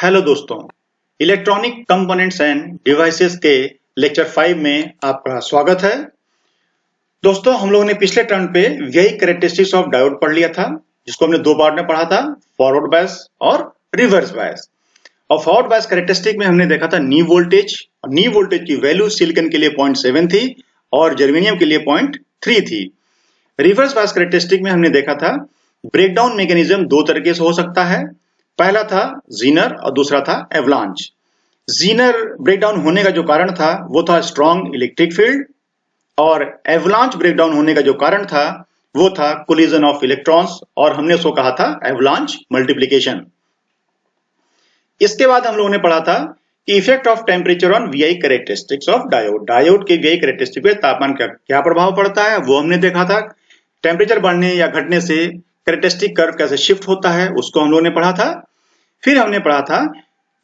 Hello दोस्तों, electronic components end devices के lecture 5 में आपका स्वागत है। दोस्तों, हम लोगों ने पिछले टर्न पे वीआई कैरेक्टरिस्टिक्स ऑफ डायोड पढ़ लिया था, जिसको हमने दो पार्ट में पढ़ा था, फॉरवर्ड बायस और रिवर्स बायस। और फॉरवर्ड बायस कैरेक्टरिस्टिक में हमने देखा था नी वोल्टेज, और नी वोल्टेज की वैल्यू सिलिकॉन के लिए 0.7 थी और जर्मेनियम के लिए 0.3 थी। रिवर्स बायस कैरेक्टरिस्टिक में हमने देखा था ब्रेकडाउन मैकेनिज्म दो तरीके से हो सकता है। पहला था जीनर और दूसरा था एवलांच। जीनर ब्रेकडाउन होने का जो कारण था वो था स्ट्रॉन्ग इलेक्ट्रिक फील्ड, और एवलांच ब्रेकडाउन होने का जो कारण था वो था कोलिजन ऑफ इलेक्ट्रॉन्स, और हमने उसको कहा था एवलांच मल्टीप्लिकेशन। इसके बाद हम लोगों ने पढ़ा था कि effect of temperature on VI characteristics of diode. Diode के वीआई कैरेक्टरिस्टिक पे तापमान का क्या प्रभाव पड़ता है वो हमने देखा था। टेम्परेचर बढ़ने या घटने से कैरेक्टरिस्टिक कर्व कैसे शिफ्ट होता है उसको हम लोगों ने पढ़ा था। फिर हमने पढ़ा था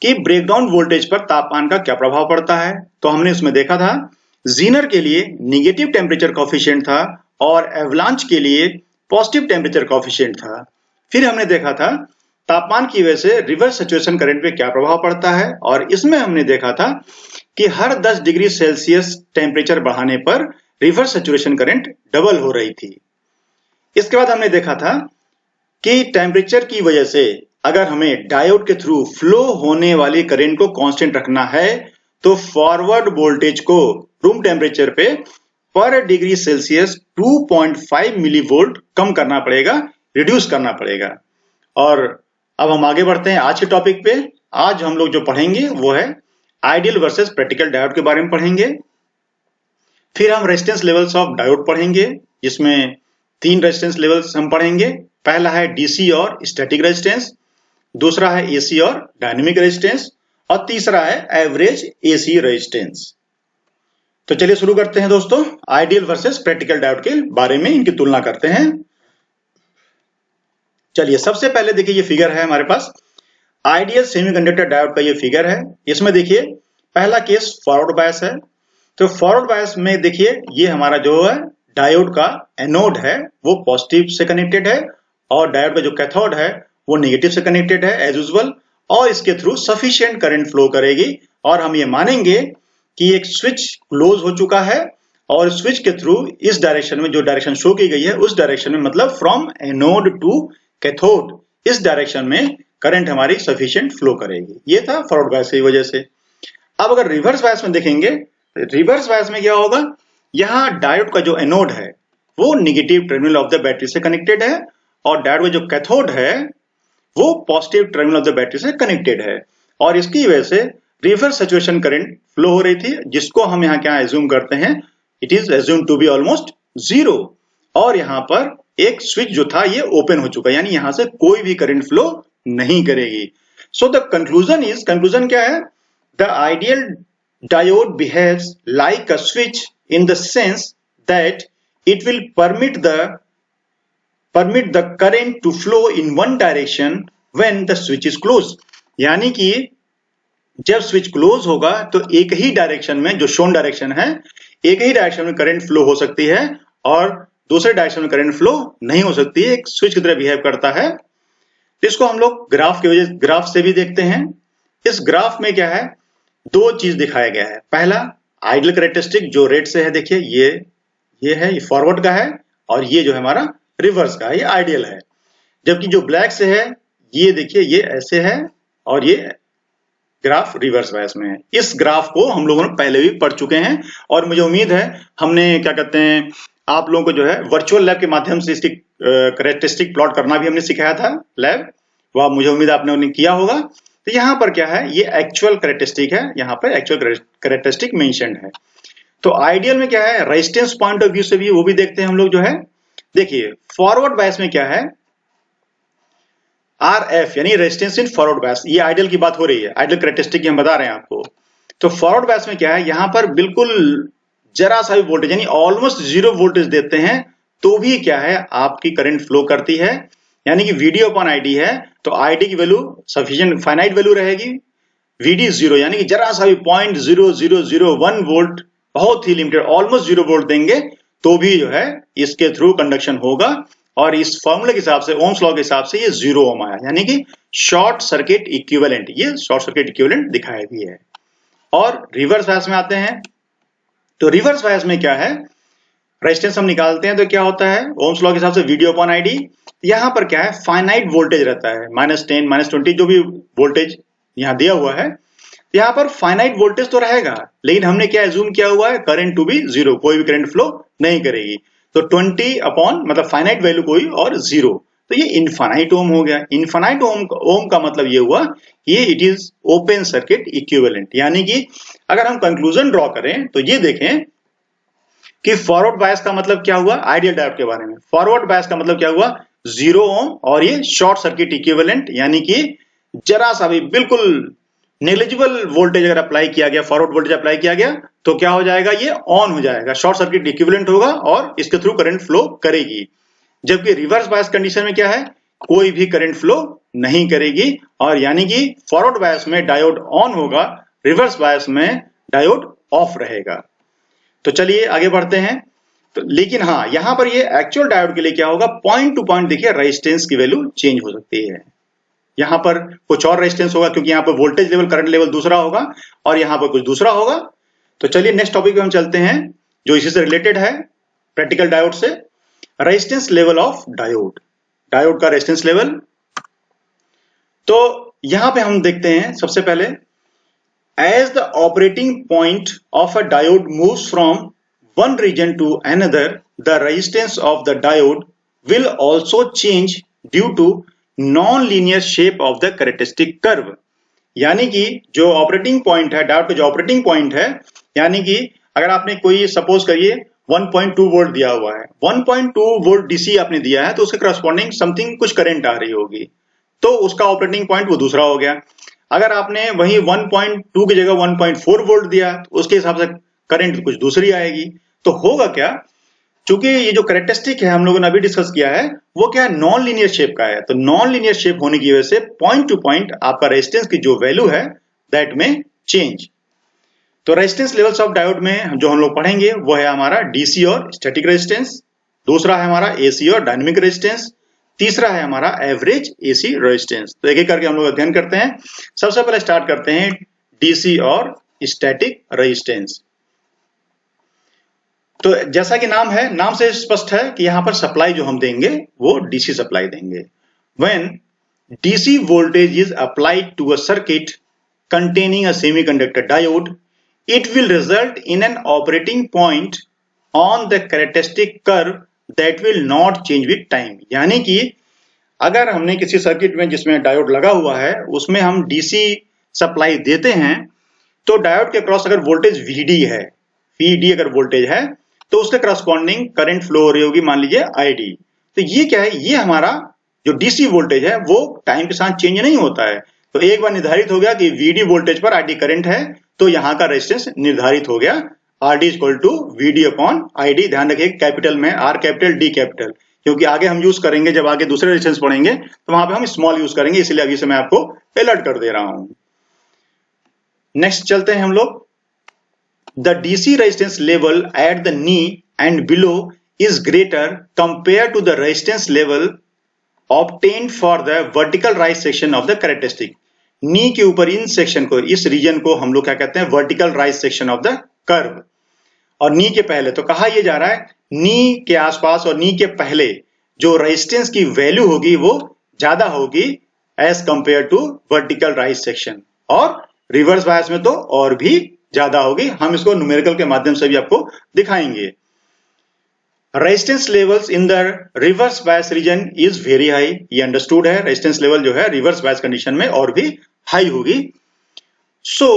कि ब्रेकडाउन वोल्टेज पर तापमान का क्या प्रभाव पड़ता है। तो हमने इसमें देखा था जीनर के लिए निगेटिव टेम्परेचर कोफिशिएंट था और एवलांच के लिए पॉजिटिव टेम्परेचर कोफिशिएंट था। फिर हमने देखा था तापमान की वजह से रिवर्स सैचुरेशन करंट पे क्या प्रभाव पड़ता है, और इसमें हमने देखा था कि हर 10 डिग्री सेल्सियस टेम्परेचर बढ़ाने पर रिवर्स सैचुरेशन करंट डबल हो रही थी। इसके बाद हमने देखा था कि टेम्परेचर की वजह से अगर हमें डायोड के थ्रू फ्लो होने वाली करंट को कांस्टेंट रखना है तो फॉरवर्ड वोल्टेज को रूम टेम्परेचर पे पर डिग्री सेल्सियस 2.5 मिलीवोल्ट कम करना पड़ेगा, रिड्यूस करना पड़ेगा। और अब हम आगे बढ़ते हैं आज के टॉपिक पे। आज हम लोग जो पढ़ेंगे वो है आइडियल वर्सेस प्रैक्टिकल डायोड के बारे में पढ़ेंगे। फिर हम रेजिस्टेंस लेवल्स ऑफ डायोड पढ़ेंगे, जिसमें 3 रेजिस्टेंस लेवल्स हम पढ़ेंगे। पहला है डीसी और स्टैटिक रेजिस्टेंस, दूसरा है एसी और डायनेमिक रेजिस्टेंस, और तीसरा है एवरेज एसी रेजिस्टेंस। तो चलिए शुरू करते हैं दोस्तों, आइडियल वर्सेस प्रैक्टिकल डायोड के बारे में इनकी तुलना करते हैं। चलिए सबसे पहले देखिए ये फिगर है हमारे पास आइडियल सेमीकंडक्टर डायोड का ये फिगर है। इसमें देखिए पहला केस फॉरवर्ड बायस है। तो फॉरवर्ड बायस में देखिए ये हमारा जो है डायोड का एनोड है वो पॉजिटिव से कनेक्टेड है, और डायोड का जो कैथोड है वो नेगेटिव से कनेक्टेड है एज यूजुअल, और इसके थ्रू सफिशिएंट करंट फ्लो करेगी। और हम ये मानेंगे कि एक स्विच क्लोज हो चुका है, और स्विच के थ्रू इस डायरेक्शन में जो डायरेक्शन शो की गई है उस डायरेक्शन में, मतलब फ्रॉम एनोड टू कैथोड, इस डायरेक्शन में करंट हमारी सफिशिएंट फ्लो करेगी। ये था फॉरवर्ड बायस की वजह से। अब अगर रिवर्स बायस में देखेंगे, रिवर्स बायस में क्या होगा, यहाँ डायोड का जो एनोड है वो negative terminal of the battery से कनेक्टेड है, और डायोड का जो कैथोड है वो positive terminal of the battery से कनेक्टेड है, और इसकी वजह से रिवर्स सैचुरेशन करंट फ्लो हो रही थी, जिसको हम यहाँ क्या एज्यूम करते हैं, it is assume to be almost zero. और यहाँ पर एक स्विच जो था ये ओपन हो चुका है, यानी यहाँ से कोई भी करंट फ्लो नहीं करेगी। सो द कंक्लूजन क्या है, the ideal diode behaves like a switch in the sense that it will permit the current to flow in one direction when the switch is closed। यानी कि जब switch close होगा तो एक ही direction में, जो शोन डायरेक्शन है, एक ही डायरेक्शन में करंट फ्लो हो सकती है और दूसरे डायरेक्शन में करंट फ्लो नहीं हो सकती है। एक स्विच की तरह बिहेव करता है। इसको हम लोग ग्राफ से भी देखते हैं। इस ग्राफ में क्या है, दो चीज दिखाया गया है। पहला आइडियल कैरेक्टरिस्टिक जो रेड से है, देखिए ये है, ये फॉरवर्ड का है, और ये जो है हमारा रिवर्स का है, ये आइडियल है। जबकि जो ब्लैक से है ये देखिए ये ऐसे है, और ये ग्राफ रिवर्स बायस में है। इस ग्राफ को हम लोगों ने पहले भी पढ़ चुके हैं, और मुझे उम्मीद है हमने क्या कहते हैं आप लोगों को जो है वर्चुअल लैब के माध्यम से इसकी कैरेक्टरिस्टिक प्लॉट करना भी हमने सिखाया था लैब, वह मुझे उम्मीद आपने किया होगा। तो यहाँ पर क्या है, ये एक्चुअल कैरेक्टरिस्टिक है, यहाँ पर एक्चुअल कैरेक्टरिस्टिक मेंशन्ड है। तो आइडियल में क्या है, रेजिस्टेंस पॉइंट ऑफ व्यू से भी वो भी देखते हैं हम लोग जो है। देखिए फॉरवर्ड बायस में क्या है, RF यानी रेजिस्टेंस इन फॉरवर्ड बायस, ये आइडियल की बात हो रही है, आइडियल कैरेक्टरिस्टिक की हम बता रहे हैं आपको। तो फॉरवर्ड बायस में क्या है, यहाँ पर बिल्कुल जरा सा भी वोल्टेज यानी ऑलमोस्ट जीरो वोल्टेज देते हैं तो भी क्या है आपकी करंट फ्लो करती है, यानी कि VD अपॉन ID है, तो ID की वैल्यू सफिशिएंट फाइनाइट वैल्यू रहेगी। VD 0 यानी कि जरा सा भी 0.0001 वोल्ट, बहुत ही लिमिटेड, ऑलमोस्ट 0 वोल्ट देंगे तो भी जो है इसके थ्रू कंडक्शन होगा, और इस फॉर्मूले के हिसाब से, ओम्स लॉ के हिसाब से ये 0 ओम आया, यानी कि शॉर्ट सर्किट इक्विवेलेंट, ये शॉर्ट सर्किट इक्विवेलेंट दिखाया भी है। और रिवर्स बायस में आते हैं, तो रिवर्स बायस में क्या है, रेजिस्टेंस हम निकालते हैं तो क्या होता है, ओम्स लॉ के हिसाब से VD अपॉन ID। यहां पर क्या है, फाइनाइट वोल्टेज रहता है, -10 -20 जो भी वोल्टेज यहां दिया हुआ है, यहाँ पर फाइनाइट वोल्टेज तो रहेगा, लेकिन हमने क्या एज्यूम किया हुआ है, करंट टू बी 0, कोई भी करंट फ्लो नहीं करेगी। तो 20 अपॉन मतलब फाइनाइट वैल्यू कोई और 0, तो ये इनफाइनाइट ओम हो गया। इनफाइनाइट ओम का मतलब ये हुआ, ये it is open circuit equivalent, यानी कि अगर हम कंक्लूजन ड्रॉ करें तो ये देखें कि फॉरवर्ड बायस का मतलब क्या हुआ, आइडियल डायोड के बारे में, फॉरवर्ड बायस का मतलब क्या हुआ, 0 ओम, और ये शॉर्ट सर्किट इक्विवेलेंट, यानी कि जरा सा भी बिल्कुल नेग्लिजिबल वोल्टेज अगर अप्लाई किया गया, फॉरवर्ड वोल्टेज अप्लाई किया गया तो क्या हो जाएगा, ये ऑन हो जाएगा, शॉर्ट सर्किट इक्विवेलेंट होगा और इसके थ्रू करंट फ्लो करेगी। जबकि रिवर्स बायस कंडीशन में क्या है, कोई भी करंट फ्लो नहीं करेगी, और यानी कि फॉरवर्ड बायस में डायोड ऑन होगा, रिवर्स बायस में डायोड ऑफ रहेगा। तो चलिए आगे बढ़ते हैं। तो लेकिन हाँ, यहां पर ये एक्चुअल डायोड के लिए क्या होगा, पॉइंट टू पॉइंट देखिए रेजिस्टेंस की वैल्यू चेंज हो सकती है। यहां पर कुछ और रेजिस्टेंस होगा, क्योंकि यहां पर वोल्टेज लेवल, करंट लेवल दूसरा होगा, और यहां पर कुछ दूसरा होगा। तो चलिए नेक्स्ट टॉपिक पे हम चलते हैं, जो इसी से रिलेटेड है, प्रैक्टिकल डायोड से, resistance level of diode, diode का रेजिस्टेंस लेवल। तो यहां पे हम देखते हैं सबसे पहले, as the operating point of a diode moves from one region to another, the resistance of the diode will also change due to non linear shape of the characteristic curve. यानी कि जो ऑपरेटिंग पॉइंट है, diode का जो operating point है, यानी कि अगर आपने कोई सपोज करिए 1.2 वोल्ट दिया हुआ है, 1.2 वोल्ट डीसी आपने दिया है, तो उसके करस्पॉन्डिंग समथिंग कुछ करंट आ रही होगी, तो उसका ऑपरेटिंग पॉइंट वो दूसरा हो गया। अगर आपने वही 1.2 की जगह 1.4 वोल्ट दिया, तो उसके हिसाब से करंट कुछ दूसरी आएगी। तो होगा क्या, चूंकि ये जो कैरेक्टरिस्टिक है हम लोगों ने अभी डिस्कस किया है, वो क्या है, नॉन लीनियर शेप का है, तो नॉन लीनियर शेप होने की वजह से पॉइंट टू पॉइंट आपका रेजिस्टेंस की जो वैल्यू है दैट में चेंज। तो रेजिस्टेंस लेवल्स ऑफ डायोड में जो हम लोग पढ़ेंगे वो है हमारा डीसी और स्टैटिक रेजिस्टेंस, दूसरा है हमारा एसी और डायनेमिक रेजिस्टेंस, तीसरा है हमारा एवरेज एसी रेजिस्टेंस। तो एक एक करके हम लोग अध्ययन करते हैं। सबसे पहले स्टार्ट करते हैं डीसी और स्टैटिक रेजिस्टेंस। तो जैसा कि नाम है, नाम से स्पष्ट है कि यहां पर सप्लाई जो हम देंगे वो डीसी सप्लाई देंगे। When DC voltage is applied to a circuit containing a semiconductor diode, it will result in an operating point on the characteristic curve that will not change with time। यानी कि अगर हमने किसी circuit में जिसमें diode लगा हुआ है, उसमें हम डीसी सप्लाई देते हैं, तो डायोड के क्रॉस अगर वोल्टेज VD है, VD अगर वोल्टेज है, तो उसके करस्पॉन्डिंग करंट फ्लो हो रही होगी, मान लीजिए ID। तो ये क्या है, ये हमारा जो डीसी वोल्टेज है वो टाइम के साथ चेंज नहीं होता है। तो एक बार निर्धारित हो गया कि VD वोल्टेज पर ID करंट है, तो यहां का रेजिस्टेंस निर्धारित हो गया, RD equal to VD upon ID। ध्यान रखिए कैपिटल में, R कैपिटल D कैपिटल, क्योंकि आगे हम यूज करेंगे, जब आगे दूसरे रेजिस्टेंस पढ़ेंगे तो वहां पे हम स्मॉल यूज करेंगे, इसलिए अभी से मैं आपको अलर्ट कर दे रहा हूं। नेक्स्ट चलते हैं हम लोग। The DC resistance level at the knee and below is greater compared to the resistance level obtained for the vertical rise section of the characteristic। नी के ऊपर इन सेक्शन को, इस रीजन को हम लोग क्या कहते हैं, vertical rise section of the curve. और नी के पहले, तो कहा यह जा रहा है नी के आसपास और नी के पहले जो रेजिस्टेंस की वैल्यू होगी वो ज्यादा होगी as compare to vertical rise section, और रिवर्स बायस में तो और भी ज्यादा होगी। हम इसको न्यूमेरिकल के माध्यम से भी आपको दिखाएंगे। Resistance levels in the reverse bias region is very high, ये अंडरस्टूड है, रेजिस्टेंस लेवल जो है रिवर्स बायस कंडीशन में और भी हाई होगी। सो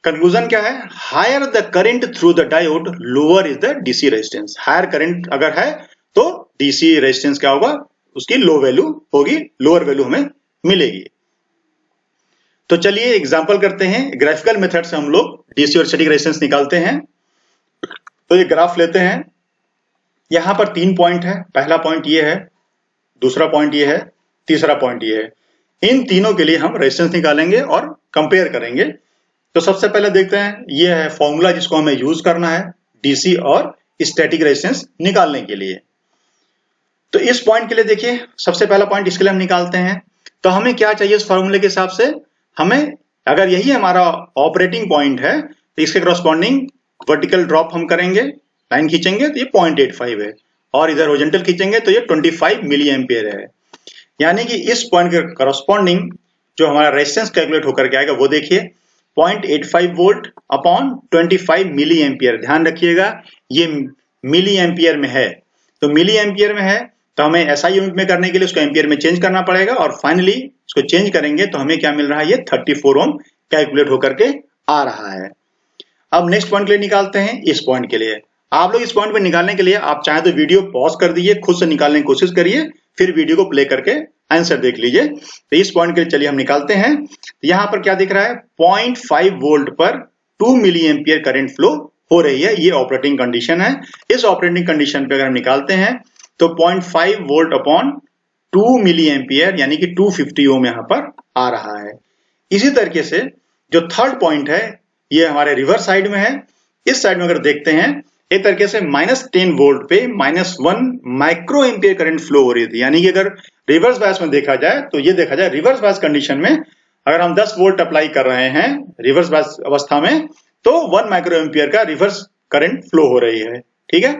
कंक्लूजन क्या है, higher the current through the diode lower is the DC resistance. Higher current अगर है तो डीसी रेजिस्टेंस क्या होगा, उसकी लो वैल्यू होगी, लोअर वैल्यू हमें मिलेगी। तो चलिए एग्जांपल करते हैं, ग्राफिकल मेथड से हम लोग डीसी और स्टैटिक रेजिस्टेंस निकालते हैं। तो ये ग्राफ लेते हैं, यहां पर 3 पॉइंट है, पहला पॉइंट ये है, दूसरा पॉइंट ये है, तीसरा पॉइंट ये है। इन तीनों के लिए हम रेजिस्टेंस निकालेंगे और कंपेयर करेंगे। तो सबसे पहले देखते हैं, ये है फॉर्मूला जिसको हमें यूज करना है डीसी और स्टैटिक रेजिस्टेंस निकालने के लिए। तो इस पॉइंट के लिए देखिए, सबसे पहला पॉइंट इसके लिए हम निकालते हैं। तो हमें क्या चाहिए इस फॉर्मूले के हिसाब से, हमें अगर यही हमारा ऑपरेटिंग पॉइंट है तो इसके करस्पॉन्डिंग वर्टिकल ड्रॉप हम करेंगे, लाइन खींचेंगे तो ये 0.85 है, और इधर हॉरिजॉन्टल खींचेंगे तो ये 25 मिली एम्पियर है। यानी कि इस पॉइंट के करस्पॉन्डिंग जो हमारा रेजिस्टेंस कैलकुलेट होकर के आएगा वो देखिए 0.85 वोल्ट अपॉन 25 मिली एम्पियर। ध्यान रखिएगा ये मिली एम्पियर में है, तो मिली एम्पियर में है तो हमें एसआई यूनिट में करने के लिए उसको एम्पियर में चेंज करना पड़ेगा, और फाइनली इसको चेंज करेंगे तो हमें क्या मिल रहा है, ये 34 ओम कैलकुलेट होकर के आ रहा है। अब नेक्स्ट पॉइंट के लिए निकालते हैं। इस पॉइंट के लिए आप लोग इस पॉइंट पे निकालने के लिए आप चाहे तो वीडियो पॉज कर दीजिए, खुद से निकालने की कोशिश करिए, फिर वीडियो को प्ले करके आंसर देख लीजिए। तो इस पॉइंट के लिए चलिए हम निकालते हैं। तो यहाँ पर क्या दिख रहा है, 0.5 वोल्ट पर 2 मिली एम्पियर करंट फ्लो हो रही है, ये ऑपरेटिंग कंडीशन है। इस ऑपरेटिंग कंडीशन पे अगर हम निकालते हैं तो 0.5 वोल्ट अपॉन 2 मिली एम्पियर यानी कि 250 ओम यहाँ पर आ रहा है। इसी तरीके से जो थर्ड पॉइंट है ये हमारे रिवर्स साइड में है। इस साइड में अगर देखते हैं एक तरीके से -10 वोल्ट पे -1 माइक्रो एम्पियर करंट फ्लो हो रही थी। यानी कि अगर रिवर्स बायस में देखा जाए तो ये देखा जाए रिवर्स बायस कंडीशन में अगर हम 10 वोल्ट अप्लाई कर रहे हैं रिवर्स बायस अवस्था में तो 1 माइक्रो एम्पियर का रिवर्स करंट फ्लो हो रही है। ठीक है,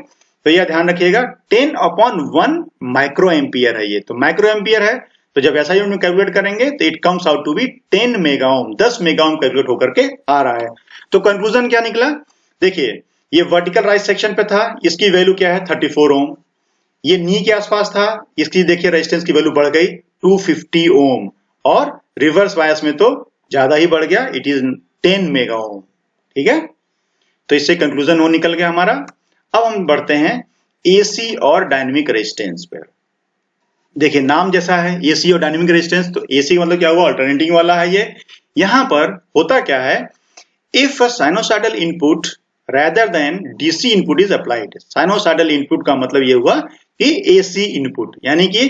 तो यह ध्यान रखिएगा 10/1 माइक्रो एम्पियर है ये, तो माइक्रो एम्पियर है तो जब ऐसा यूनिट में कैलकुलेट करेंगे तो it comes out to be 10 mega ohm, 10 mega ohm calculate होकर के आ रहा है। तो कंक्लूजन क्या निकला, देखिए ये वर्टिकल राइट सेक्शन पे था, इसकी वैल्यू क्या है 34 ओम। ये नी के आसपास था, इसकी देखिए रेजिस्टेंस की वैल्यू बढ़ गई 250 ओम, और रिवर्स बायस में तो ज्यादा ही बढ़ गया, इट इज 10 मेगा ओम। ठीक है, तो इससे कंक्लूजन वो निकल गया हमारा। अब हम बढ़ते हैं एसी और डायनेमिक रेजिस्टेंस पर। देखिए नाम जैसा है एसी और डायनेमिक रेजिस्टेंस, तो एसी का मतलब क्या हुआ, अल्टरनेटिंग वाला है ये। यहां पर होता क्या है, if a sinusoidal input rather than DC input is applied। Sinusoidal input का मतलब ये हुआ कि AC इनपुट, यानी कि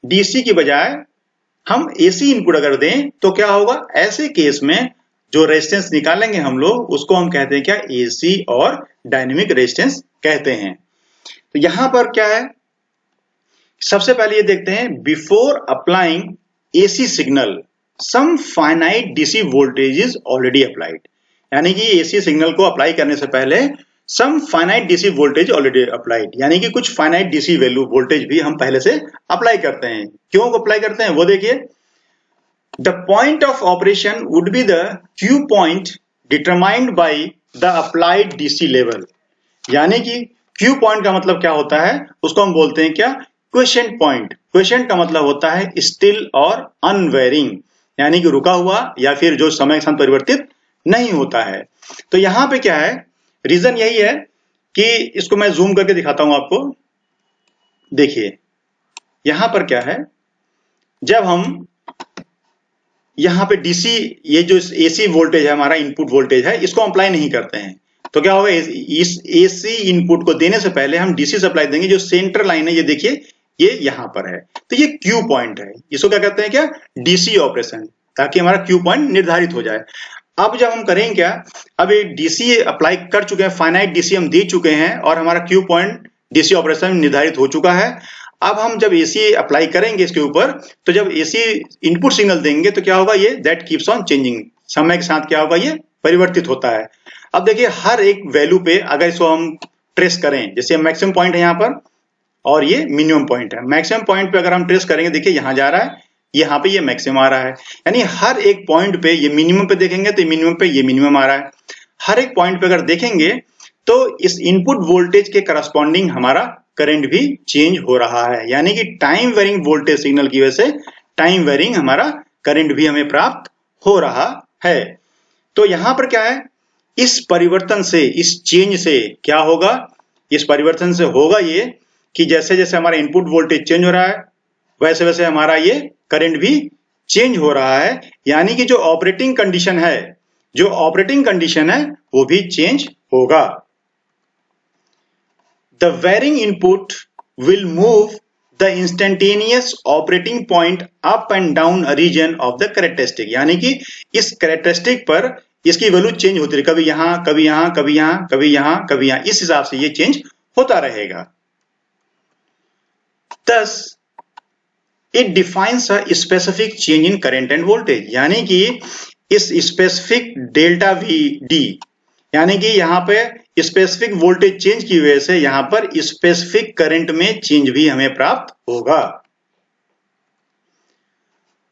DC की बजाय हम AC इनपुट अगर दें तो क्या होगा, ऐसे केस में जो रेजिस्टेंस निकालेंगे हम लोग उसको हम कहते हैं क्या, AC और डायनेमिक रेजिस्टेंस कहते हैं। तो यहां पर क्या है, सबसे पहले ये देखते हैं before applying AC signal some finite DC voltage is already applied. यानी कि एसी सिग्नल को अप्लाई करने से पहले some finite DC voltage already applied, यानी कि कुछ फाइनाइट डीसी वैल्यू वोल्टेज भी हम पहले से अप्लाई करते हैं। क्यों अप्लाई करते हैं वो देखिए, the point of operation would be the Q point determined by the applied DC level. यानी कि क्यू पॉइंट का मतलब क्या होता है, उसको हम बोलते हैं क्या, क्वेशेंट पॉइंट। क्वेशेंट का मतलब होता है स्टिल और अनवेरिंग, यानी कि रुका हुआ या फिर जो समय के साथ परिवर्तित नहीं होता है। तो यहां पे क्या है, रीजन यही है कि इसको मैं जूम करके दिखाता हूं आपको। देखिए यहां पर क्या है, जब हम यहां पे डीसी ये जो एसी वोल्टेज है हमारा इनपुट वोल्टेज है इसको अप्लाई नहीं करते हैं तो क्या होगा, इस एसी इनपुट को देने से पहले हम डीसी सप्लाई देंगे। जो सेंटर लाइन है ये देखिए ये यहां पर है, तो ये क्यू पॉइंट है, इसको क्या कहते हैं क्या, डीसी ऑपरेशन, ताकि हमारा क्यू पॉइंट निर्धारित हो जाए। अब जब हम करेंगे क्या, अब ये डीसी अप्लाई कर चुके हैं, फाइनाइट डीसी हम दे चुके हैं और हमारा क्यू पॉइंट डीसी ऑपरेशन निर्धारित हो चुका है। अब हम जब एसी अप्लाई करेंगे इसके ऊपर, तो जब एसी इनपुट सिग्नल देंगे तो क्या होगा, ये दैट कीप्स ऑन चेंजिंग, समय के साथ क्या होगा, ये परिवर्तित होता है। अब देखिए हर एक वैल्यू पे अगर इसको हम ट्रेस करें, जैसे मैक्सिमम पॉइंट है यहाँ पर और ये मिनिमम पॉइंट है, मैक्सिमम पॉइंट पे अगर हम ट्रेस करेंगे, देखिए यहाँ जा रहा है, यहाँ पे ये मैक्सिमम आ रहा है, यानी हर एक पॉइंट पे ये मिनिमम पे देखेंगे तो मिनिमम पे ये मिनिमम आ रहा है। हर एक पॉइंट पे अगर देखेंगे तो इस इनपुट वोल्टेज के करस्पॉन्डिंग हमारा करंट भी चेंज हो रहा है, यानी कि टाइम वेरिंग वोल्टेज सिग्नल की वजह से टाइम वेरिंग हमारा करंट भी हमें प्राप्त हो रहा है। तो यहां पर क्या है, इस परिवर्तन से, इस चेंज से क्या होगा, इस परिवर्तन से होगा ये कि जैसे जैसे हमारा इनपुट वोल्टेज चेंज हो रहा है वैसे वैसे हमारा ये करंट भी चेंज हो रहा है, यानी कि जो ऑपरेटिंग कंडीशन है, जो ऑपरेटिंग कंडीशन है वो भी चेंज होगा। The varying input will move the instantaneous operating point up and down region of the characteristic, यानी कि इस कैरेक्टरिस्टिक पर इसकी वैल्यू चेंज होती रही, कभी यहां कभी यहां कभी यहां कभी यहां कभी यहां, इस हिसाब से ये चेंज होता रहेगा। Thus it defines a specific change in current and voltage, यानी कि इस स्पेसिफिक डेल्टा वी डी, यानी कि यहाँ पे स्पेसिफिक वोल्टेज चेंज की वजह से यहाँ पर स्पेसिफिक करंट में चेंज भी हमें प्राप्त होगा।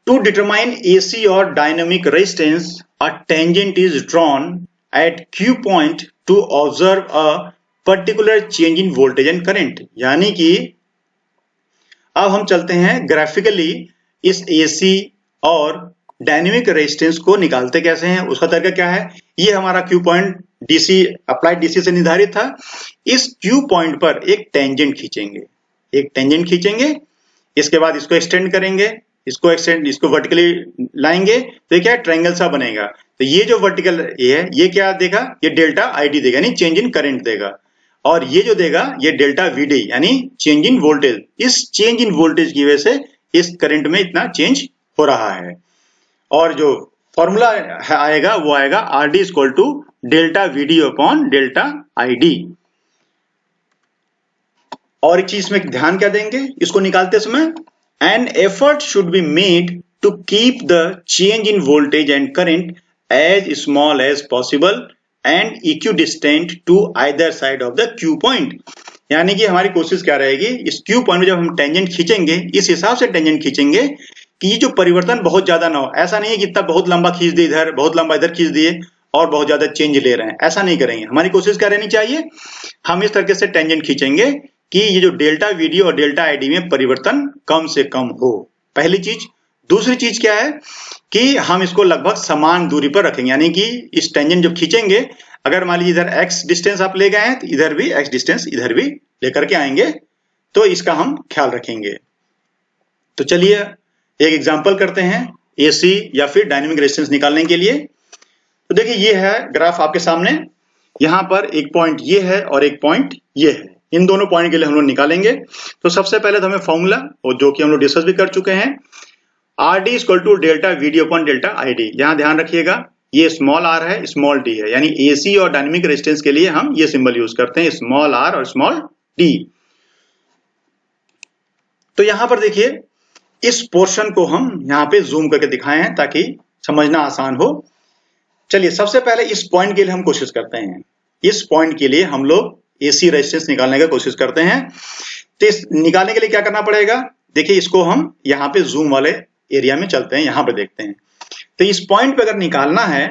टू डिटरमाइन एसी और dynamic resistance, a tangent is drawn at Q point two observe a particular change in voltage and current, यानी कि अब हम चलते हैं ग्राफिकली इस एसी और डायनेमिक रेजिस्टेंस को निकालते कैसे हैं, उसका तरीका क्या है। ये हमारा Q point DC applied DC से निर्धारित था। इस Q पॉइंट पर एक टेंजेंट खींचेंगे, इसके बाद इसको एक्सटेंड करेंगे, इसको वर्टिकली लाएंगे, तो ये क्या ट्रायंगल सा बनेगा। तो ये जो वर्टिकल ये क्या देगा, ये डेल्टा आईडी देगा, यानी चेंज इन करंट देगा, और ये जो देगा ये डेल्टा वीडी यानी चेंज इन वोल्टेज। इस चेंज इन वोल्टेज की वजह से इस करंट में इतना चेंज हो रहा है, और जो फॉर्मूला आएगा वो आएगा R D equal to delta VD upon delta ID. और एक चीज में ध्यान क्या देंगे इसको निकालते समय, an effort should be made to keep the change in voltage and current as small as possible and equidistant to either side of the Q point, यानी कि हमारी कोशिश क्या रहेगी, इस Q पॉइंट में जब हम टेंजेंट खींचेंगे इस हिसाब से टेंजेंट खींचेंगे कि ये जो परिवर्तन बहुत ज्यादा ना हो। ऐसा नहीं है कि इतना बहुत लंबा खींच दिए इधर, बहुत लंबा इधर खींच दिए और बहुत ज्यादा चेंज ले रहे हैं, ऐसा नहीं करेंगे। हमारी कोशिश क्या रहनी चाहिए, हम इस तरीके से टेंजेंट खींचेंगे कि ये जो डेल्टा वीडी और डेल्टा आईडी में परिवर्तन कम से कम हो, पहली चीज। दूसरी चीज क्या है कि हम इसको लगभग समान दूरी पर रखेंगे, यानी कि इस टेंजेंट जब खींचेंगे, अगर मान लीजिए इधर x डिस्टेंस आप ले गए हैं तो इधर भी x डिस्टेंस इधर भी लेकर के आएंगे, तो इसका हम ख्याल रखेंगे। तो चलिए एक एग्जांपल करते हैं एसी या फिर डायनेमिक रेजिस्टेंस निकालने के लिए। तो देखिए ये है ग्राफ आपके सामने, यहाँ पर एक पॉइंट ये है और एक पॉइंट ये है, इन दोनों पॉइंट के लिए हम लोग निकालेंगे। तो सबसे पहले तो हमें फॉर्मूला, और जो कि हम लोग डिस्कस भी कर चुके हैं, R D equal to delta VD upon delta ID. यहाँ ध्यान रखिएगा ये स्मॉल आर है, स्मॉल डी है, यानी एसी और डायनेमिक रेजिस्टेंस के लिए हम ये सिंबल यूज करते हैं, स्मॉल आर और स्मॉल डी। तो यहां पर देखिए इस पोर्शन को हम यहां पे जूम करके दिखाए हैं ताकि समझना आसान हो। चलिए सबसे पहले इस पॉइंट के लिए हम कोशिश करते हैं, इस पॉइंट के लिए हम लोग एसी रेजिस्टेंस निकालने की कोशिश करते हैं। तो इस निकालने के लिए क्या करना पड़ेगा, देखिए इसको हम यहाँ पे जूम वाले एरिया में चलते हैं, यहाँ पे देखते हैं। तो इस पॉइंट पे अगर निकालना है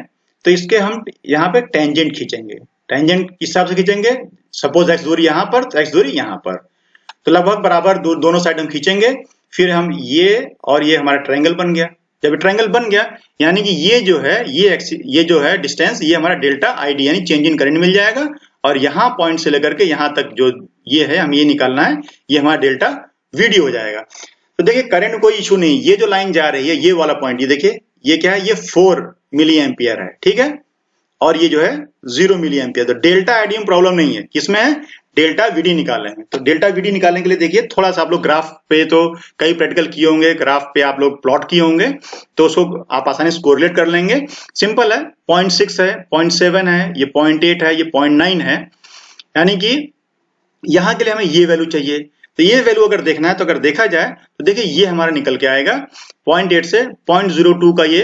तो इसके हम यहाँ पे टेंजेंट खींचेंगे। टेंजेंट किस हिसाब से खींचेंगे, सपोज x दूरी यहाँ पर तो x दूरी यहाँ पर, तो लगभग बराबर दोनों साइड हम खींचेंगे। फिर हम ये और ये हमारा ट्रायंगल बन गया। जब ट्रायंगल बन गया यानी कि ये जो है ये जो है डिस्टेंस, ये हमारा डेल्टा आईडी यानी चेंज इन करंट मिल जाएगा, और यहाँ पॉइंट से लेकर के यहाँ तक जो ये है हम ये निकालना है, ये हमारा डेल्टा वीडी हो जाएगा। तो देखिए करंट कोई इशू नहीं, ये जो लाइन जा रही है ये वाला पॉइंट, ये देखिए ये क्या है, ये 4 मिली एम्पियर है, ठीक है, और ये जो है 0 मिली एम्पियर। तो डेल्टा आईडी में प्रॉब्लम नहीं है, किसमें है, डेल्टा वीडी निकालने में। तो डेल्टा वीडी निकालने के लिए देखिए थोड़ा सा आप लोग ग्राफ पे तो कई प्रैक्टिकल किए होंगे, ग्राफ पे आप लोग प्लॉट किए होंगे, तो उसको आप आसानी से कोरिलेट कर लेंगे। सिंपल है, 0.6 है, 0.7 है, ये 0.8 है, ये 0.9 है, यानी कि यहाँ के लिए हमें ये वैल्यू चाहिए। तो ये वैल्यू अगर देखना है तो अगर देखा जाए तो देखिए ये हमारा निकल के आएगा 0.8 से 0.02 का ये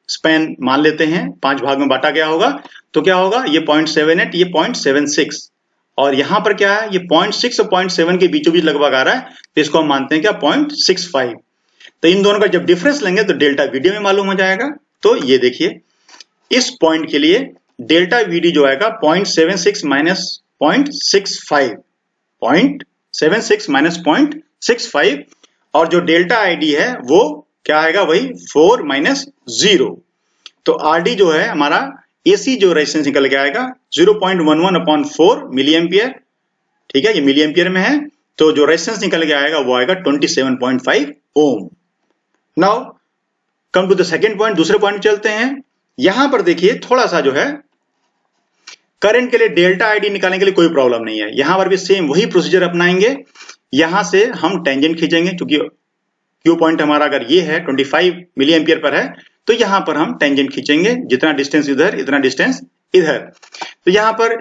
स्पैन मान लेते हैं, 5 भाग में बांटा गया होगा, तो क्या होगा, ये 0.78, ये 0.76, और यहाँ पर क्या है, ये 0.6 और 0.7 के बीचों बीच लगभग आ रहा है, तो इसको हम मानते हैं क्या 0.65। तो इन दोनों का जब डिफरेंस लेंगे तो डेल्टा वीडी में मालूम हो जाएगा। तो ये देखिए इस पॉइंट के लिए डेल्टा वीडी जो आएगा 0.76 माइनस 0.65, 0.76 माइनस 0.65, और जो डेल्टा आईडी है वो क्या आएगा, वही 4 माइनस 0। तो आरडी जो है हमारा एसी जो रेजिस्टेंस निकल के आएगा 0.11 अपॉन 4 मिली एम्पियर, ठीक है, ये मिली एम्पियर में है, तो जो रेजिस्टेंस निकल के आएगा वो आएगा 27.5 ohm. Now come to the second point, दूसरे पॉइंट चलते हैं। यहां पर देखिए थोड़ा सा जो है करंट के लिए डेल्टा आईडी निकालने के लिए कोई प्रॉब्लम नहीं है, यहां पर भी सेम वही प्रोसीजर अपनाएंगे। यहां से हम टेंजेंट खींचेंगे, क्योंकि क्यू पॉइंट हमारा अगर ये है 25 मिली एम्पियर पर है, तो यहां पर हम टेंजेंट खींचेंगे, जितना डिस्टेंस इधर इतना डिस्टेंस इधर। तो यहां पर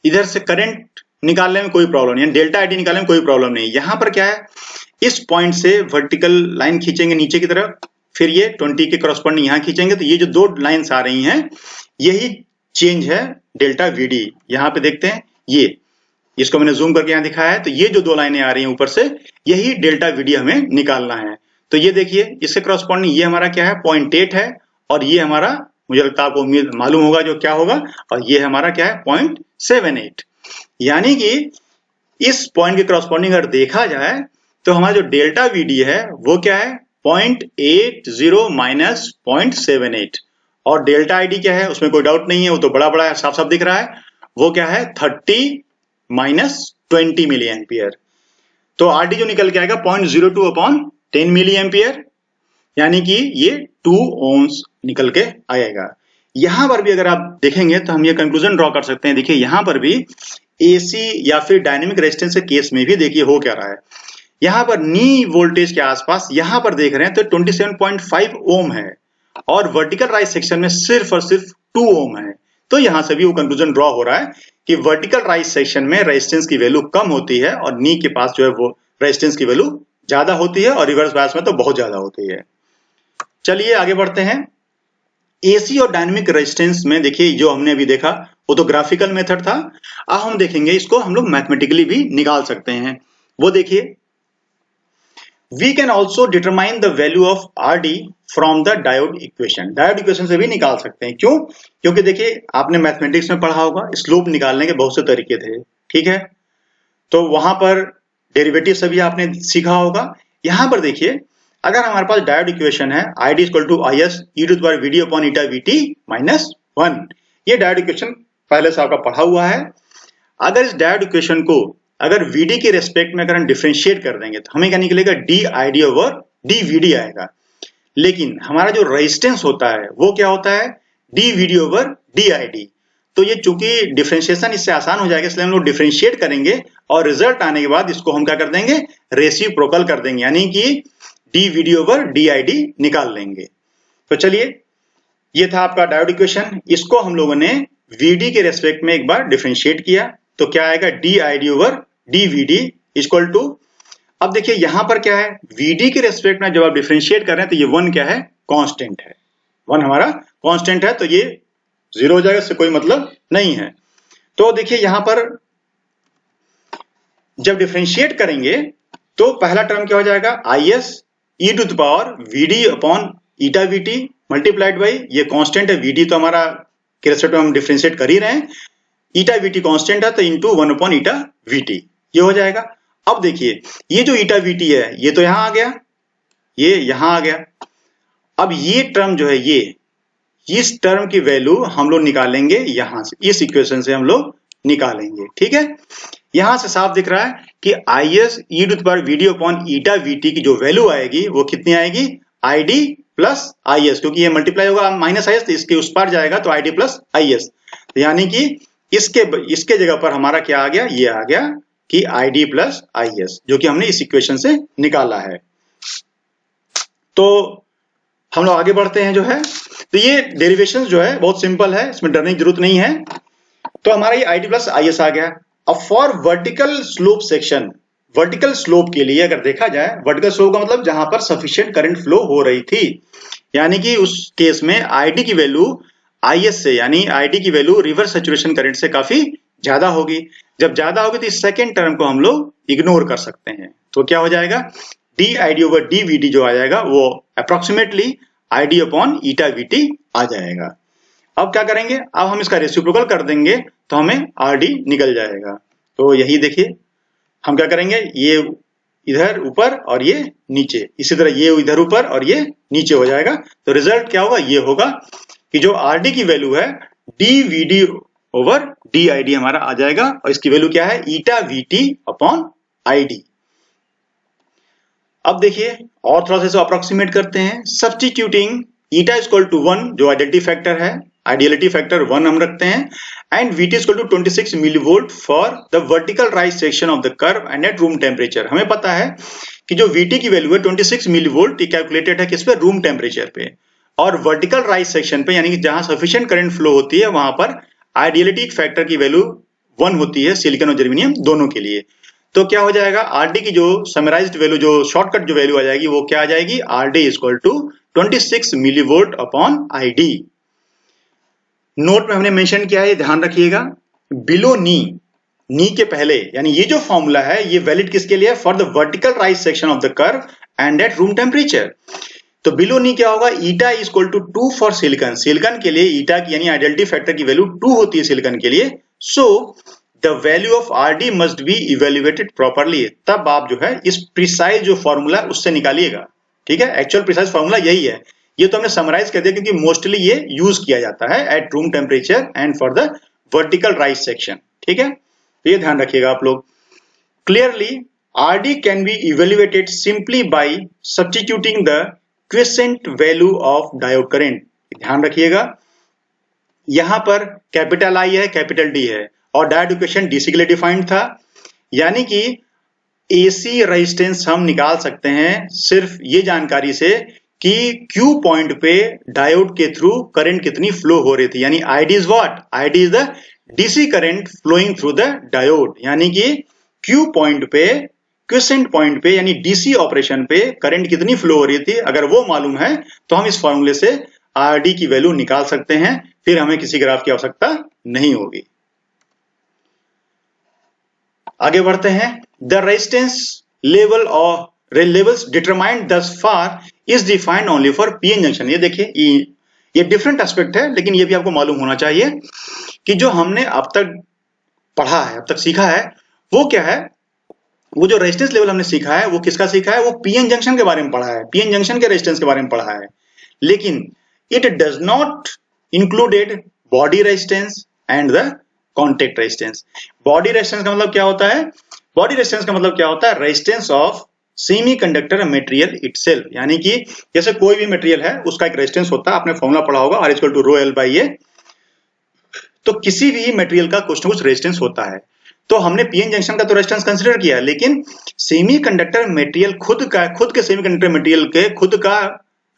इधर से करंट निकालने में कोई प्रॉब्लम नहीं है, डेल्टा आईडी निकालने में कोई प्रॉब्लम नहीं है। यहां पर क्या है, इस पॉइंट से वर्टिकल लाइन खींचेंगे नीचे की तरफ, फिर ये 20 के करस्पॉन्डिंग यहां खींचेंगे, तो ये जो दो लाइंस आ रही हैं यही चेंज है डेल्टा वीडी। यहां पे देखते हैं ये, इसको मैंने जूम करके यहां दिखाया है, तो ये जो दो लाइनें आ रही हैं ऊपर से यही डेल्टा वीडी हमें निकालना है। तो ये देखिए इसके करस्पॉन्डिंग ये हमारा क्या है 0.8 है, और ये हमारा मुझे लगता है आपको उम्मीद मालूम होगा जो क्या होगा, और ये हमारा क्या है 0.78। यानी कि इस पॉइंट के करस्पॉन्डिंग अगर देखा जाए तो हमारा जो डेल्टा वीडी है वो क्या है 0.80 माइनस 0.78, और डेल्टा आईडी क्या है उसमें कोई डाउट नहीं है, वो तो बड़ा बड़ा है, साफ साफ दिख रहा है, वो क्या है 30 माइनस 20 मिली एम्पियर। तो आरडी जो निकल के आएगा 0.02 अपॉन 10 मिली एम्पियर, यानी कि ये 2 ओम्स निकल के आएगा। यहां पर भी अगर आप देखेंगे तो हम ये कंक्लूजन ड्रॉ कर सकते हैं। देखिए यहां पर भी एसी या फिर डायनेमिक रेजिस्टेंस के केस में भी देखिए हो क्या रहा है, यहां पर नी वोल्टेज के आसपास यहां पर देख रहे हैं तो 27.5 ओम है, और वर्टिकल राइज सेक्शन में सिर्फ और सिर्फ 2 ओम है। तो यहां से भी वो कंक्लूजन ड्रॉ हो रहा है कि वर्टिकल राइज सेक्शन में रेजिस्टेंस की वैल्यू कम होती है, और नी के पास जो है वो रेजिस्टेंस की वैल्यू ज्यादा होती है, और रिवर्स बायस में तो बहुत ज्यादा होती है। चलिए आगे बढ़ते हैं। एसी और डायनेमिक रेजिस्टेंस में देखिए जो हमने अभी देखा वो तो ग्राफिकल मेथड था, अब हम देखेंगे इसको हम लोग मैथमेटिकली भी निकाल सकते हैं। वो देखिए we can also determine the value of RD from the diode equation। Diode equation से भी निकाल सकते हैं। क्यों? क्योंकि देखिए आपने मैथमेटिक्स में पढ़ा होगा स्लोप निकालने के बहुत से तरीके थे, ठीक है, तो वहां पर डेरिवेटिव से भी आपने सीखा होगा। यहां पर देखिए अगर हमारे पास डायोड इक्वेशन है ID equal to IS e to the power VD upon eta VT minus 1, ये डायोड इक्वेशन पहले से आपका पढ़ा हुआ है। अगर इस डायोड इक्वेशन को अगर VD के रेस्पेक्ट में अगर हम डिफरेंशिएट कर देंगे तो हमें क्या निकलेगा dID ओवर dVD आएगा, लेकिन हमारा जो रेजिस्टेंस होता है वो क्या होता है dVD ओवर dID। तो ये चूंकि डिफरेंशिएशन इससे आसान हो जाएगा इसलिए हम लोग डिफरेंशिएट करेंगे, और रिजल्ट आने के बाद इसको हम क्या कर देंगे रेसिप्रोकल कर देंगे, यानी कि dVD ओवर dID निकाल लेंगे। तो चलिए ये था आपका डायोड इक्वेशन, इसको हम लोगों ने VD के रेस्पेक्ट में एक बार डिफरेंशिएट किया तो क्या आएगा dID over dVD equal to, अब देखिए यहां पर क्या है VD के रेस्पेक्ट में जब आप डिफरेंशिएट कर रहे हैं तो ये 1 क्या है कांस्टेंट है, 1 हमारा कांस्टेंट है, तो ये 0 हो जाएगा, इससे कोई मतलब नहीं है। तो देखिए यहां पर जब डिफरेंशिएट करेंगे तो पहला टर्म क्या हो जाएगा IS e to the power VD upon eta VT multiplied by, ये कांस्टेंट है VD तो हमारा के रेस्पेक्ट में हम डिफरेंशिएट कर ही रहे हैं, ईटा VT कांस्टेंट है तो इंटू 1 अपॉन ईटा VT ये हो जाएगा। अब देखिए ये जो ईटा VT है ये तो यहां आ गया, ये यहां आ गया, अब ये टर्म जो है ये इस टर्म की वैल्यू हम लोग निकालेंगे यहां से, इस इक्वेशन से हम लोग निकालेंगे, ठीक है। यहां से साफ दिख रहा है कि IS e to the power VD upon eta VT की जो वैल्यू आएगी वो कितनी आएगी ID प्लस IS, क्योंकि ये मल्टीप्लाई होगा माइनस IS तो इसके उस पार जाएगा तो ID प्लस IS, यानी कि इसके जगह पर हमारा क्या आ गया, ये आ गया कि ID प्लस IS जो कि हमने इस इक्वेशन से निकाला है। तो हम लोग आगे बढ़ते हैं जो है, तो ये डेरिवेशन जो है बहुत सिंपल है, इसमें डरने की जरूरत नहीं है। तो हमारा ये ID प्लस IS आ गया। अब for vertical slope section, vertical slope के लिए अगर देखा जाए, वर्टिकल स्लोप का मतलब जहां पर सफिशिएंट करंट फ्लो हो रही थी, यानी कि उस केस में ID की वैल्यू IS से, यानी ID की वैल्यू रिवर्स सैचुरेशन करंट से काफी ज्यादा होगी। जब ज्यादा होगी तो इस सेकेंड टर्म को हम लोग इग्नोर कर सकते हैं, तो क्या हो जाएगा dID ओवर dVD जो आ जाएगा वो approximately ID upon eta VT आ जाएगा। अब क्या करेंगे, अब हम इसका रेसिप्रोकल कर देंगे तो हमें RD निकल जाएगा। तो यही देखिए हम क्या करेंगे, ये इधर ऊपर और ये नीचे, इसी तरह ये इधर ऊपर और ये नीचे हो जाएगा। तो रिजल्ट क्या होगा, ये होगा कि जो RD की वैल्यू है dVD ओवर dID हमारा आ जाएगा, और इसकी वैल्यू क्या है ईटा VT अपॉन ID। अब देखिए और थोड़ा सा अप्रोक्सीमेट करते हैं, सब्स्टिट्यूटिंग ईटा इक्वल टू 1 जो आइडेंटिटी फैक्टर है, आइडियलिटी फैक्टर 1 हम रखते हैं, and VT equal to 26 millivolt for the vertical rise section of the curve and at room temperature. हमें पता है कि जो VT की वैल्यू है 26 मिलीवोल्ट कैलकुलेटेड है किस पे, रूम टेम्परेचर पे, और वर्टिकल राइज सेक्शन पे यानी कि जहां सफिशिएंट करंट फ्लो होती है वहां पर आइडियलिटी फैक्टर की वैल्यू 1 होती है सिलिकॉन और जर्मेनियम दोनों के लिए। तो क्या हो जाएगा, आरडी की जो समराइज्ड वैल्यू, जो शॉर्टकट जो वैल्यू आ जाएगी वो क्या आ जाएगी, RD equal to 26 millivolt upon ID. Note में हमने मेंशन किया है, ध्यान रखिएगा, बिलो नी के पहले, यानी ये जो फॉर्मूला है ये वैलिड किसके लिए है, for the vertical rise section of the curve and at room temperature. तो बिलो नी क्या होगा, eta is equal to 2 for silicon, silicon के लिए ईटा की यानी आइडेंटिटी फैक्टर की वैल्यू 2 होती है सिलिकॉन के लिए। So the value of RD must be evaluated properly, तब आप जो है इस प्रिसाइज जो फॉर्मूला उससे निकालिएगा, ठीक है। एक्चुअल प्रिसाइज फॉर्मूला यही है, ये तो हमने समराइज कर दिया क्योंकि मोस्टली ये यूज किया जाता है eight room temperature and for the vertical rise section, ठीक है। तो ये ध्यान रखिएगा आप लोग। Clearly RD can be evaluated simply by substituting the quiescent value of diode current. ध्यान रखिएगा, यहां पर कैपिटल आई है, कैपिटल डी है और डायोड इक्वेशन डीसी के लिए डिफाइंड था, यानी कि एसी रेजिस्टेंस हम निकाल सकते हैं सिर्फ ये जानकारी से कि क्यू पॉइंट पे डायोड के थ्रू करंट कितनी फ्लो हो रही थी, यानी ID is what, ID is the DC current flowing through the diode, यानी कि क्यू पॉइंट पे, क्विसेंट पॉइंट पे, यानी डीसी ऑपरेशन पे करंट कितनी फ्लो हो रही थी, अगर वो मालूम है तो हम इस फॉर्मूले से आरडी की वैल्यू निकाल सकते हैं, फिर हमें किसी ग्राफ की आवश्यकता नहीं होगी। आगे बढ़ते हैं। द रेजिस्टेंस लेवल और levels determined thus far is defined only for pn junction। ये देखिए, ये डिफरेंट एस्पेक्ट है, लेकिन ये भी आपको मालूम होना चाहिए कि जो हमने अब तक पढ़ा है, अब तक सीखा है, वो क्या है, वो जो रेजिस्टेंस लेवल हमने सीखा है वो किसका सीखा है, वो पीएन जंक्शन के बारे में पढ़ा है, पीएन जंक्शन के रेजिस्टेंस के बारे में पढ़ा है, लेकिन it does not included body resistance and the contact resistance. Body resistance का मतलब क्या होता है, बॉडी रेजिस्टेंस का मतलब क्या होता है, resistance of semiconductor material itself, यानी कि जैसे कोई भी मटेरियल है उसका एक रेजिस्टेंस होता है, आपने फॉर्मूला पढ़ा होगा R equal to rho L by A. तो किसी भी मटेरियल का कुछ ना कुछ रेजिस्टेंस होता है, तो हमने पीएन जंक्शन का तो रेजिस्टेंस कंसीडर किया, लेकिन सेमीकंडक्टर मटेरियल खुद के सेमीकंडक्टर मटेरियल के खुद का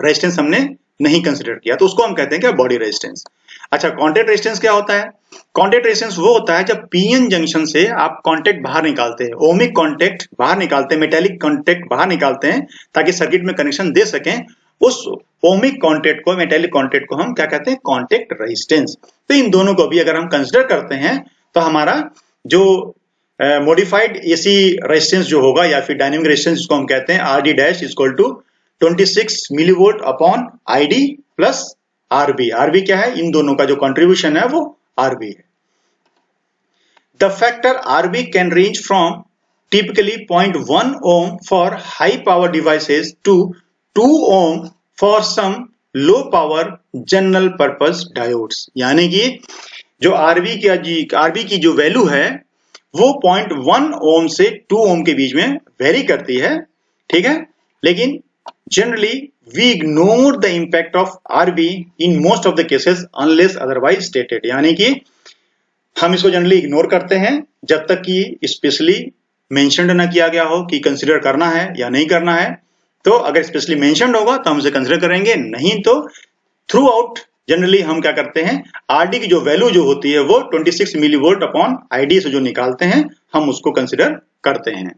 रेजिस्टेंस हमने नहीं कंसीडर किया, तो उसको हम कहते हैं क्या, बॉडी रेजिस्टेंस। अच्छा, कॉन्टैक्ट रेजिस्टेंस क्या होता है, कॉन्टैक्ट रेजिस्टेंस वो होता है जब पीएन जंक्शन से आप कॉन्टैक्ट बाहर निकालते हैं, ओमिक कॉन्टैक्ट बाहर निकालते हैं, मेटेलिक कॉन्टैक्ट बाहर निकालते हैं ताकि सर्किट में कनेक्शन दे सकें, उस ओमिक कॉन्टैक्ट को, मेटेलिक कॉन्टैक्ट को हम क्या कहते हैं, कॉन्टैक्ट रेजिस्टेंस। तो इन दोनों को भी अगर हम कंसिडर करते हैं तो हमारा जो मॉडिफाइड एसी रेजिस्टेंस जो होगा या फिर डायनेमिक रेजिस्टेंस जिसको हम कहते हैं, R D dash equal to 26 millivolt upon ID plus RB. RB क्या है, इन दोनों का जो कंट्रीब्यूशन है वो आरबी है। The factor RB can range from typically 0.1 ohm for high power devices to 2 ohm for some low power general purpose diodes, यानी कि जो आरबी की जो वैल्यू है वो 0.1 ohm से 2 ohm के बीच में वेरी करती है, ठीक है, लेकिन generally we ignore the impact of RB in most of the cases unless otherwise stated, यानी कि हम इसको जनरली इग्नोर करते हैं जब तक कि स्पेशली मेंशन्ड ना किया गया हो कि कंसीडर करना है या नहीं करना है। तो अगर स्पेशली मेंशन्ड होगा तो हम इसे कंसीडर करेंगे, नहीं तो थ्रू आउट जनरली हम क्या करते हैं, आरडी की जो वैल्यू जो होती है वो 26 मिलीवोल्ट अपॉन आईडी से जो निकालते हैं हम उसको कंसीडर करते हैं।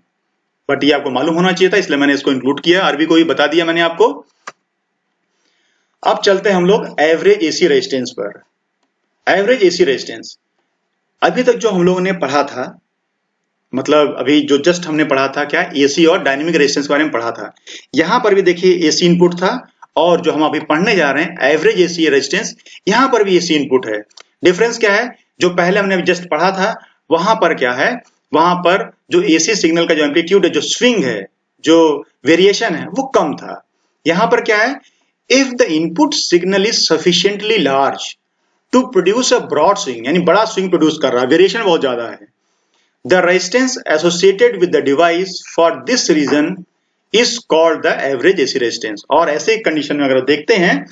बट ये आपको मालूम होना चाहिए था, इसलिए मैंने इसको इंक्लूड किया, आरबी को भी बता दिया मैंने आपको। अब चलते हैं हम लोग एवरेज एसी रेजिस्टेंस पर। एवरेज एसी रेजिस्टेंस अभी तक जो हम लोगों ने पढ़ा था, मतलब अभी जो जस्ट हमने पढ़ा था क्या, एसी और डायनेमिक रेजिस्टेंस के बारे में पढ़ा था। यहां पर भी देखिए एसी इनपुट था, और जो हम अभी पढ़ने जा रहे हैं एवरेज एसी रेजिस्टेंस, यहां पर भी एसी इनपुट है। डिफरेंस क्या है, जो पहले हमने जस्ट पढ़ा था वहां पर क्या है, वहां पर जो एसी सिग्नल का जो एम्पलीट्यूड है, जो स्विंग है, जो वेरिएशन है वो कम था। यहां पर क्या है, if the input signal is sufficiently large to produce a broad swing, यानी बड़ा स्विंग प्रोड्यूस कर रहा है, वेरिएशन बहुत ज्यादा है, the resistance associated with the device for this region is called the average AC resistance. और ऐसे कंडीशन में अगर देखते हैं,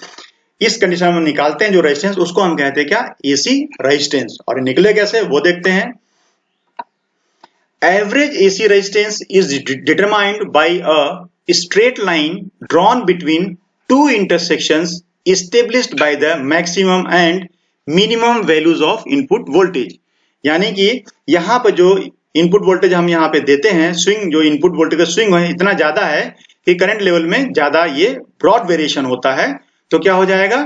इस कंडीशन में निकालते हैं जो रेजिस्टेंस, उसको हम कहते हैं क्या, एसी रेजिस्टेंस। और निकले कैसे वो देखते हैं। Average AC resistance is determined by a straight line drawn between two intersections established by the maximum and minimum values of input voltage। यानी कि यहाँ पर जो इनपुट वोल्टेज हम यहाँ पे देते हैं, स्विंग जो इनपुट वोल्टेज का स्विंग है इतना ज्यादा है कि करंट लेवल में ज्यादा ये ब्रॉड वेरिएशन होता है, तो क्या हो जाएगा,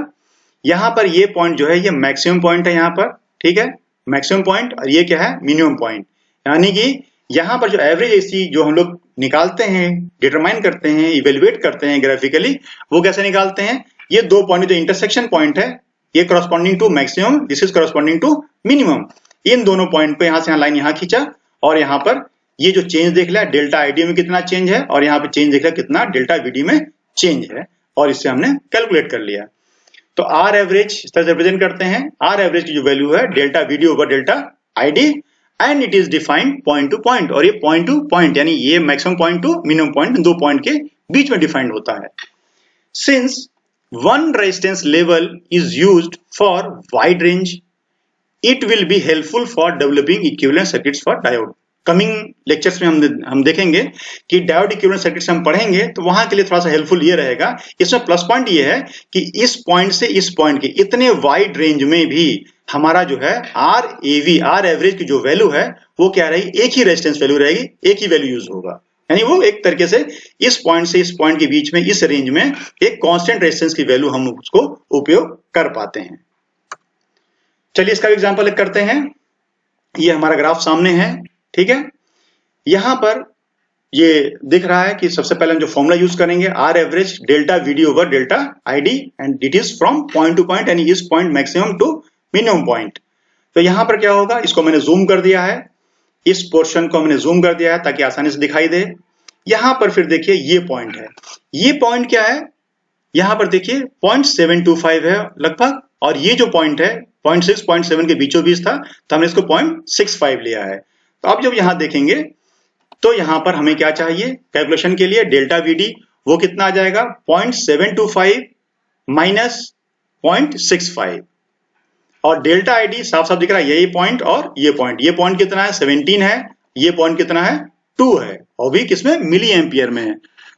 यहाँ पर ये पॉइंट जो है ये मैक्सिमम पॉइंट है यहाँ पर, ठीक है, मैक्सिमम पॉइंट, और ये क्या है, मिनिमम पॉइंट। यानी कि यहाँ पर जो एवरेज एसी जो हम लोग निकालते हैं, डिटरमाइन करते हैं, इवेल्युएट करते हैं ग्राफिकली, वो कैसे निकालते हैं, ये दो पॉइंट जो इंटरसेक्शन पॉइंट है, ये corresponding to maximum, this is corresponding to minimum. इन दोनों पॉइंट पे यहाँ से लाइन यहाँ खींचा, और यहाँ पर ये जो चेंज देख लिया डेल्टा आईडी में कितना चेंज है, और यहाँ पे चेंज देख लिया कितना डेल्टा वीडी में चेंज है, और इससे हमने कैलकुलेट कर लिया। तो आर एवरेज इस तरह से रिप्रेजेंट करते हैं, आर एवरेज की जो वैल्यू है delta VD over delta ID, and it is defined point to point, और ये पॉइंट टू पॉइंट यानी ये maximum point to minimum point दो पॉइंट के बीच में डिफाइंड होता है। Since one resistance level is used for wide range, it will be helpful for developing equivalent circuits for diode. Coming lectures में हम देखेंगे कि डायोड इक्विवेलेंट सर्किट्स हम पढ़ेंगे, तो वहां के लिए थोड़ा सा हेल्पफुल ये रहेगा। इसमें प्लस पॉइंट ये है कि इस पॉइंट से इस पॉइंट के इतने वाइड रेंज में भी हमारा जो है आर एवरेज की जो वैल्यू है वो क्या रहेगी, एक ही रेजिस्टेंस वैल्यू रहेगी, एक ही वैल्यू यूज होगा, यानी वो एक तरीके से इस पॉइंट से इस पॉइंट के बीच में इस रेंज में एक कांस्टेंट रेजिस्टेंस की वैल्यू हम उसको उपयोग कर पाते हैं। चलिए इसका एग्जांपल करते हैं। ये हमारा ग्राफ सामने है, ठीक है, यहां पर ये दिख रहा है कि सबसे पहले हम जो फॉर्मूला यूज करेंगे R average delta VD over delta ID, and it is from point to point, यानी इस point maximum to minimum point. तो यहां पर क्या होगा, इसको मैंने जूम कर दिया है, इस पोर्शन को मैंने जूम कर दिया है ताकि आसानी से दिखाई दे। यहां पर फिर देखिए ये पॉइंट है, ये पॉइंट क्या है, यहां पर देखिए 0.725 है लगभग, और ये जो पॉइंट है 0.6 0.7 के बीचों बीच था, तो हमने इसको 0.65 लिया है। तो अब जब यहां देखेंगे तो यहां पर हमें क्या चाहिए कैलकुलेशन के लिए, डेल्टा वीडी वो कितना आ जाएगा, 0.725 माइनस 0.65, और डेल्टा आईडी साफ साफ दिख रहा है, यही पॉइंट और ये पॉइंट कितना है 17 है, ये पॉइंट कितना है 2 है, और भी किसमें मिली एम्पियर में है।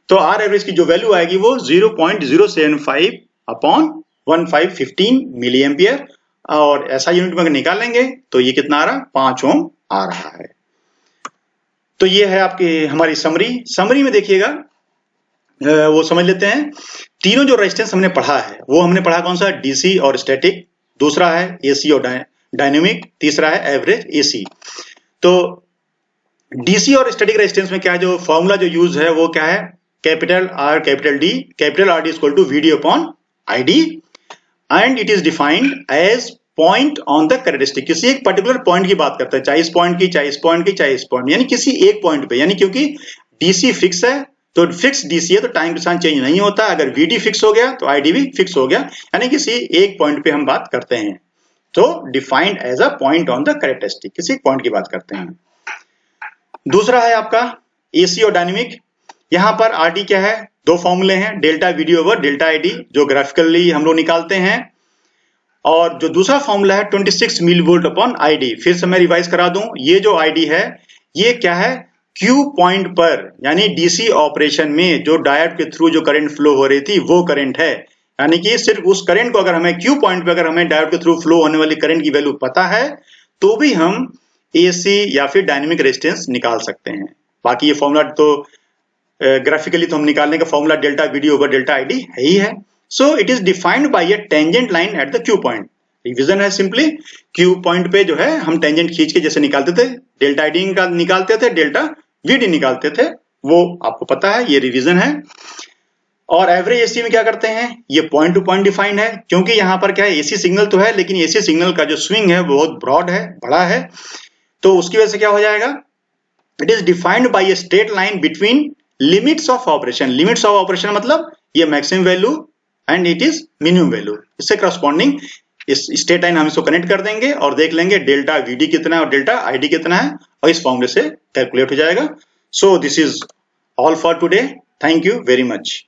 तो आर एवरेज की जो वैल्यू आएगी वो 0.075 अपॉन 1515 मिली एम्पियर, और ऐसा यूनिट में अगर निकालेंगे तो ये कितना आ रहा है, 5 ओम आ रहा है। तो ये है आपकी हमारी समरी में देखिएगा, वो समझ लेते हैं। तीनों जो रेजिस्टेंस हमने पढ़ा है वो हमने पढ़ा कौन सा, डीसी और स्टैटिक, दूसरा है एसी और डायनेमिक, तीसरा है एवरेज एसी। तो डीसी और स्टैटिक रेजिस्टेंस में क्या है, जो फॉर्मूला जो यूज है वो क्या है, capital R capital D is equal to VD upon ID, and it is defined as point on the characteristic. किसी एक पर्टिकुलर पॉइंट की बात करता है, चाहे इस पॉइंट की, चाहे इस पॉइंट की, चाहे इस पॉइंट, यानी किसी एक पॉइंट पे, यानी क्योंकि डीसी फिक्स है तो फिक्स डीसी है तो टाइम के साथ चेंज नहीं होता, अगर वीडी फिक्स हो गया तो आईडी भी फिक्स हो गया, यानी किसी एक पॉइंट पे हम बात करते हैं, तो defined as a point on the characteristic, किसी एक पॉइंट की बात करते हैं। दूसरा है आपका एसी और डायनेमिक, यहां पर आरडी क्या है, दो फॉर्मूले हैं, delta VD over delta ID जो ग्राफिकली हम लोग निकालते हैं, और जो दूसरा फॉर्मूला है 26 मिली वोल्ट अपॉन आईडी। फिर से मैं रिवाइज करा दूं, ये जो आईडी है ये क्या है, क्यू पॉइंट पर, यानी डीसी ऑपरेशन में जो डायोड के थ्रू जो करंट फ्लो हो रही थी वो करंट है, यानी कि सिर्फ उस करंट को अगर हमें क्यू पॉइंट पे अगर हमें डायोड के थ्रू फ्लो होने वाली करंट की वैल्यू पता है तो भी हम एसी या फिर डायनेमिक रेजिस्टेंस निकाल सकते हैं। बाकी ये फॉर्मूला तो ग्राफिकली तो हम निकालने का formula delta VD over delta ID है ही है। So it is defined by a tangent line at the Q point. Revision है सिंपली, क्यू पॉइंट पे जो है हम टेंजेंट खींच के जैसे निकालते थे, डेल्टा आईडी निकालते थे, डेल्टा वीडी निकालते थे, वो आपको पता है, ये रिवीजन है। और एवरेज एसी में क्या करते हैं, ये पॉइंट टू पॉइंट डिफाइंड है, क्योंकि यहाँ पर क्या है, एसी सिग्नल तो है लेकिन एसी सिग्नल का जो स्विंग है बहुत ब्रॉड है, बड़ा है, तो उसकी वजह से क्या हो जाएगा, it is defined bye a straight line between limits of operation. Limits of operation मतलब ये maximum value and it is minimum value, इससे करस्पॉन्डिंग इस स्ट्रेट लाइन हम इसको कनेक्ट कर देंगे और देख लेंगे डेल्टा वीडी कितना है और डेल्टा आईडी कितना है, और इस फॉर्मूले से कैलकुलेट हो जाएगा। So this is all for today, thank you very much.